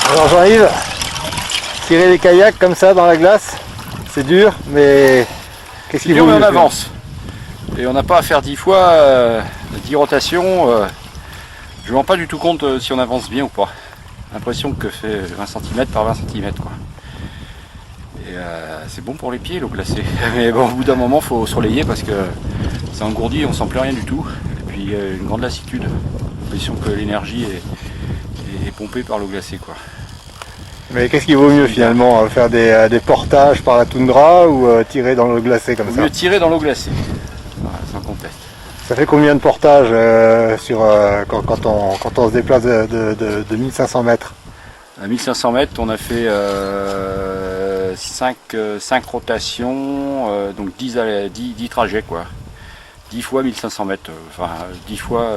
Alors j'arrive, tirer les kayaks comme ça dans la glace, c'est dur, mais qu'est-ce C'est qu'il dur, vaut mais on mieux faire avance. Et on n'a pas à faire 10 fois 10 rotations. Je ne me rends pas du tout compte si on avance bien ou pas. L'impression que fait 20 cm par 20 cm quoi. Et c'est bon pour les pieds l'eau glacée. Mais bon, au bout d'un moment, il faut se relayer parce que c'est engourdi, on sent plus rien du tout. Et puis une grande lassitude. L'impression que l'énergie est pompée par l'eau glacée quoi. Mais qu'est-ce qui vaut mieux finalement, faire des portages par la toundra ou tirer dans l'eau glacée comme Il ça? vaut mieux tirer dans l'eau glacée. Voilà, sans conteste. Ça fait combien de portages quand on se déplace de 1500 mètres? À 1500 mètres, on a fait 5 rotations, donc 10 trajets quoi. 10 fois 1500 mètres, enfin 10 fois,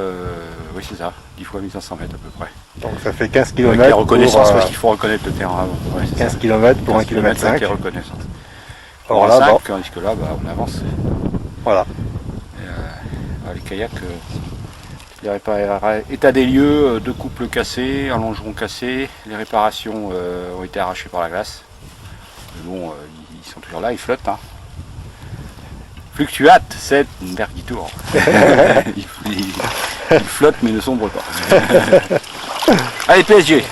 oui c'est ça, 10 fois 1500 mètres à peu près. Donc ça fait 15 Avec km les reconnaissances parce qu'il faut reconnaître le terrain avant. Ouais, c'est 15 ça. km pour 1 15 km 5. avec les reconnaissances. Alors Alors là, là, bon. tandis que là, on avance. Voilà. Et, les kayaks, état des lieux, 2 couples cassés, un longeron cassé, les réparations ont été arrachées par la glace. Mais bon, ils sont toujours là, ils flottent. Hein. Fluctuate, c'est une Bergitour. Ils flottent mais ne sombrent pas. Allez, PSG.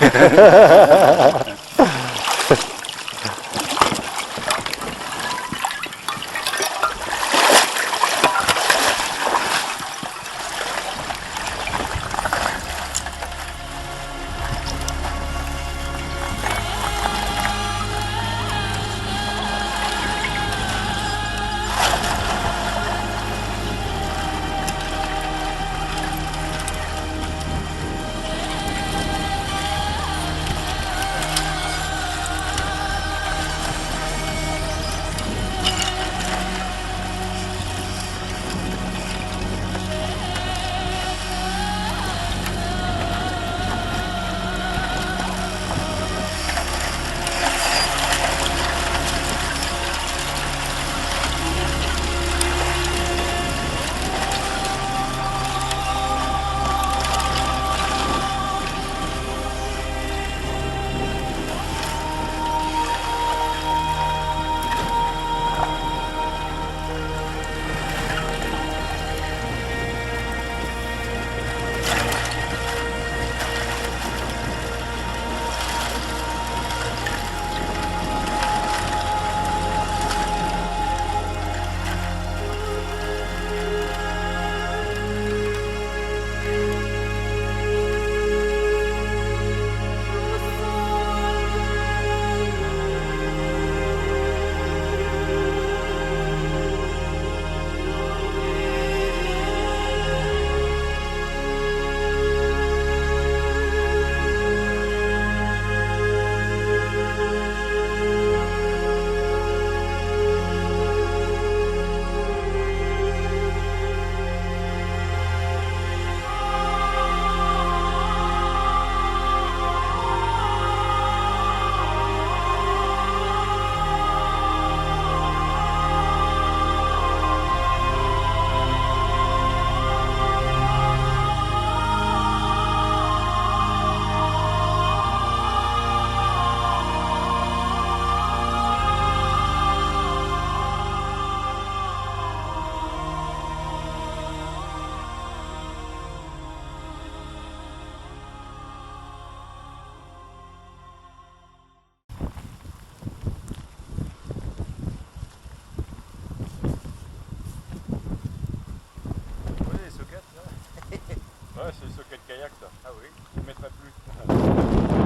kayak ça. Ah oui, je ne mettrai plus.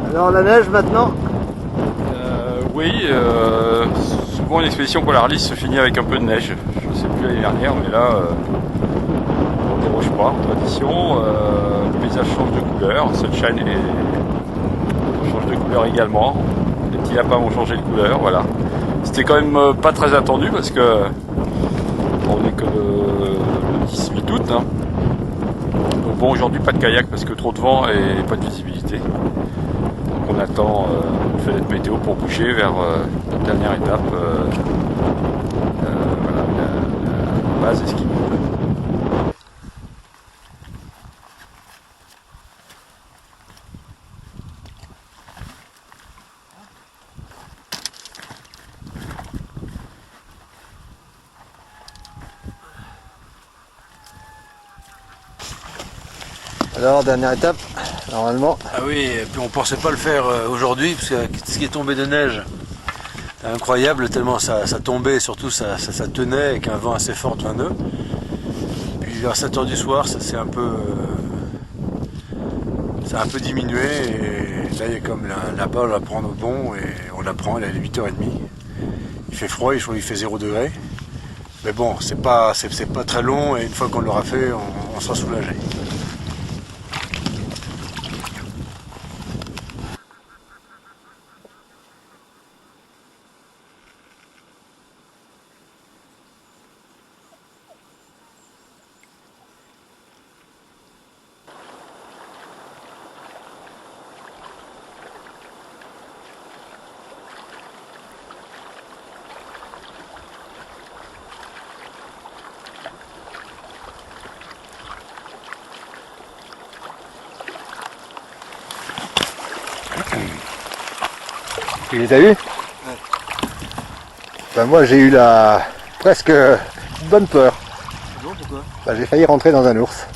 Alors la neige maintenant? Oui, souvent une expédition Polaris se finit avec un peu de neige. Je ne sais plus l'année dernière, mais là, on ne déroge pas en tradition. Le paysage change de couleur, sunshine change de couleur également. Les petits lapins vont changer de couleur, voilà. C'était quand même pas très attendu parce que on n'est que le 18 août. Hein. Donc bon, aujourd'hui pas de kayak parce que trop de vent et pas de visibilité. Donc on attend une fenêtre météo pour bouger vers notre dernière étape, voilà, la base Esquimau. Alors dernière étape, normalement. Ah oui, et puis on pensait pas le faire aujourd'hui, parce que ce qui est tombé de neige, incroyable, tellement ça tombait, et surtout ça tenait avec un vent assez fort de 20 nœuds. Puis vers 7h du soir, ça a un peu diminué, et là il y a comme la balle, on la prend au bon, et on la prend, elle est à 8h30. Il fait froid, il fait 0 degré. Mais bon, c'est pas très long, et une fois qu'on l'aura fait, on sera soulagé. Tu les as vus? Ouais. Ben moi j'ai eu presque une bonne peur. Bon, pourquoi? Ben, j'ai failli rentrer dans un ours.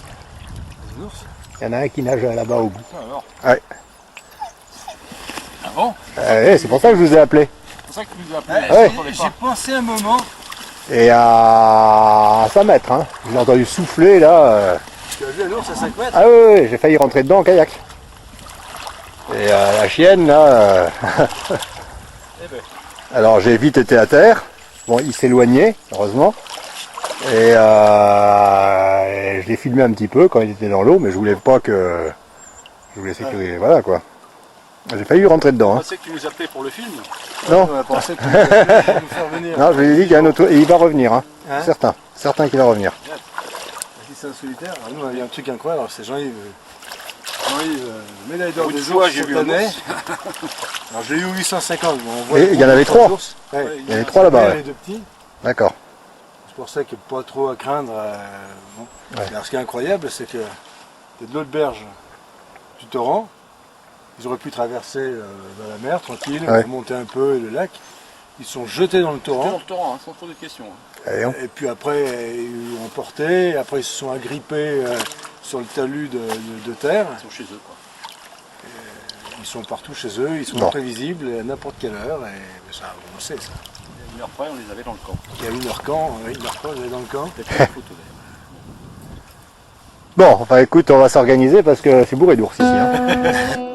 Un ours? Il y en a un qui nage là-bas au bout. Ça alors. Ouais. Ah bon? Ouais, c'est pour ça que je vous ai appelé. C'est pour ça que tu nous as appelé. Ouais. J'ai pensé un moment. Et à 5 mètres, hein. J'ai entendu souffler là. Tu as vu un ours à 5 mètres? Ah oui, j'ai failli rentrer dedans en kayak. Et la chienne là. Eh ben. Alors j'ai vite été à terre. Bon, il s'éloignait, heureusement. Et je l'ai filmé un petit peu quand il était dans l'eau, mais je voulais pas que. Je voulais sécuriser. Voilà quoi. J'ai failli rentrer dedans. Je Hein. pensais que tu nous appelais pour le film. Non, On a pensé que tu allais nous faire venir. non, je lui ai dit qu'il y a un autre. Et il va revenir, hein. Hein? Certain qu'il va revenir. Si c'est un solitaire, alors nous il y a un truc incroyable, alors c'est Jean-Yves. Jean-Yves, médaille d'or Une des fois, ours j'ai cette vu un année. ours. Alors j'ai eu 850, mais on voit. Et il y en avait 3. Ouais. Il y en avait 3 là-bas. Les Ouais. deux petits. D'accord. C'est pour ça qu'il n'y a pas trop à craindre. Bon. Ouais. Alors ce qui est incroyable, c'est que de l'autre berge du torrent, ils auraient pu traverser dans la mer tranquille, Ouais. remonter un peu le lac. Ils sont jetés dans le torrent. Dans le torrent, sans trop de questions. Allez, Et puis après, ils ont porté, et après ils se sont agrippés sur le talus de terre. Ils sont chez eux, quoi. Ils sont partout chez eux, ils sont Bon. imprévisibles à n'importe quelle heure, et ça, on le sait ça. Il y a une heure près, on les avait dans le camp. Il y a 1h quand, 1h3, vous allez dans le camp. Peut-être pas de photo d'ailleurs. Bon, enfin écoute, on va s'organiser parce que c'est bourré d'ours ici. Hein.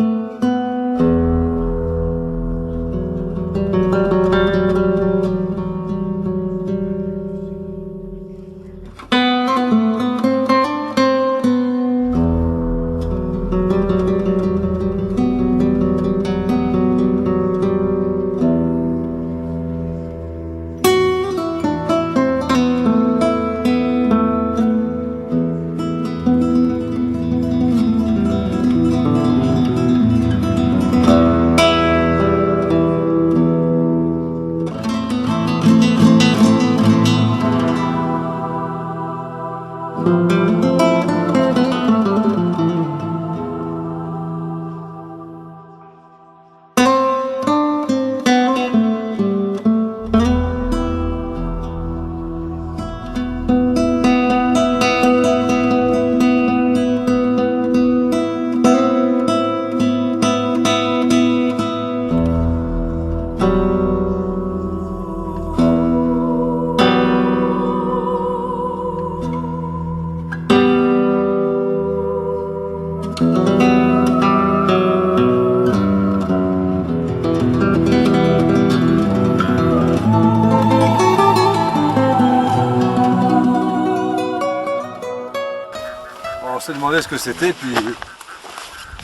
on s'est demandé ce que c'était, puis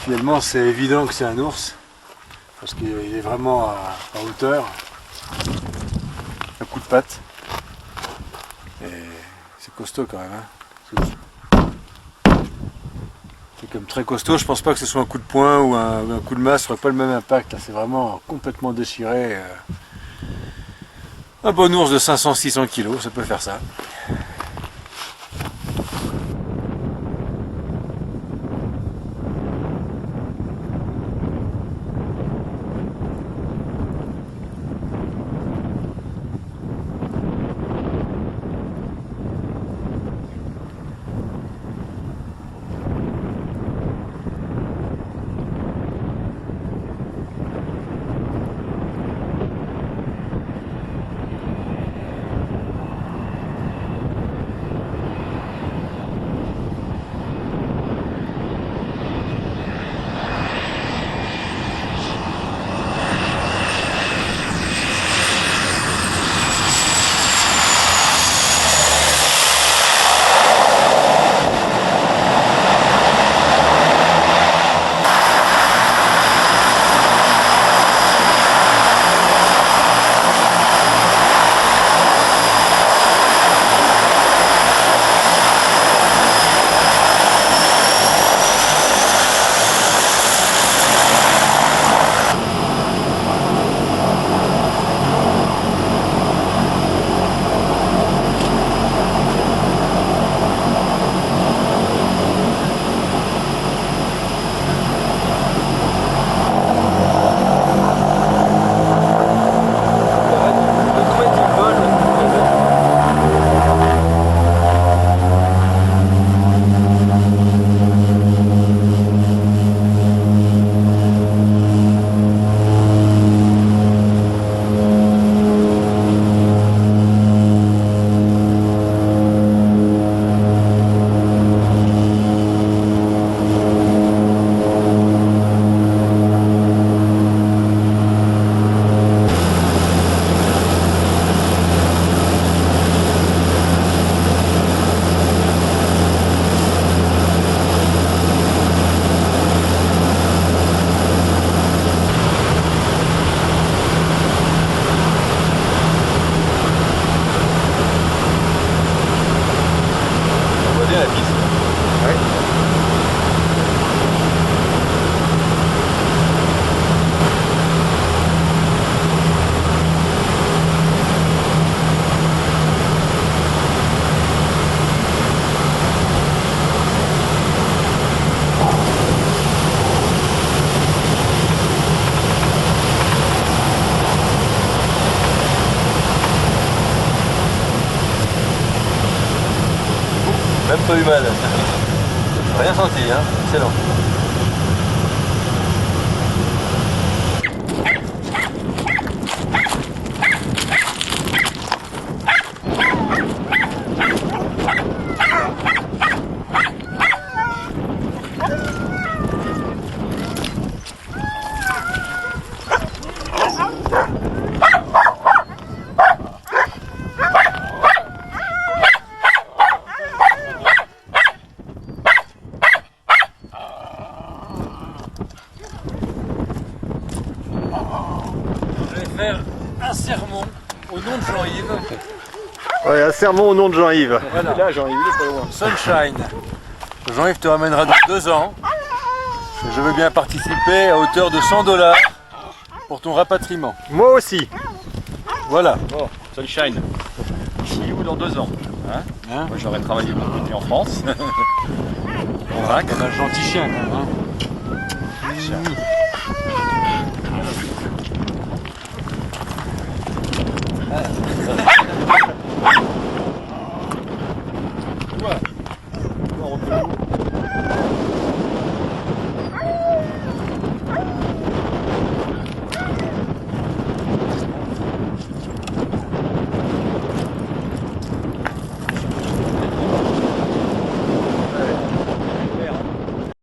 finalement c'est évident que c'est un ours, parce qu'il est vraiment à hauteur, un coup de patte, et c'est costaud quand même. C'est comme très costaud, je pense pas que ce soit un coup de poing ou un coup de masse, ça n'aurait pas le même impact, là c'est vraiment complètement déchiré. Un bon ours de 500-600 kg, ça peut faire ça. Même pas eu mal. Rien senti, hein. Excellent. Faire un sermon au nom de Jean-Yves. Ouais, un sermon au nom de Jean-Yves. Voilà. Là, Jean-Yves, il est pas loin. Sunshine. Jean-Yves te ramènera dans 2 ans. Je veux bien participer à hauteur de $100 pour ton rapatriement. Moi aussi. Voilà. Bon, Sunshine. Ici ou dans 2 ans. Hein Hein, moi, j'aurais travaillé de mon côté en France. on a un gentil chien quand même. Hein. Chien.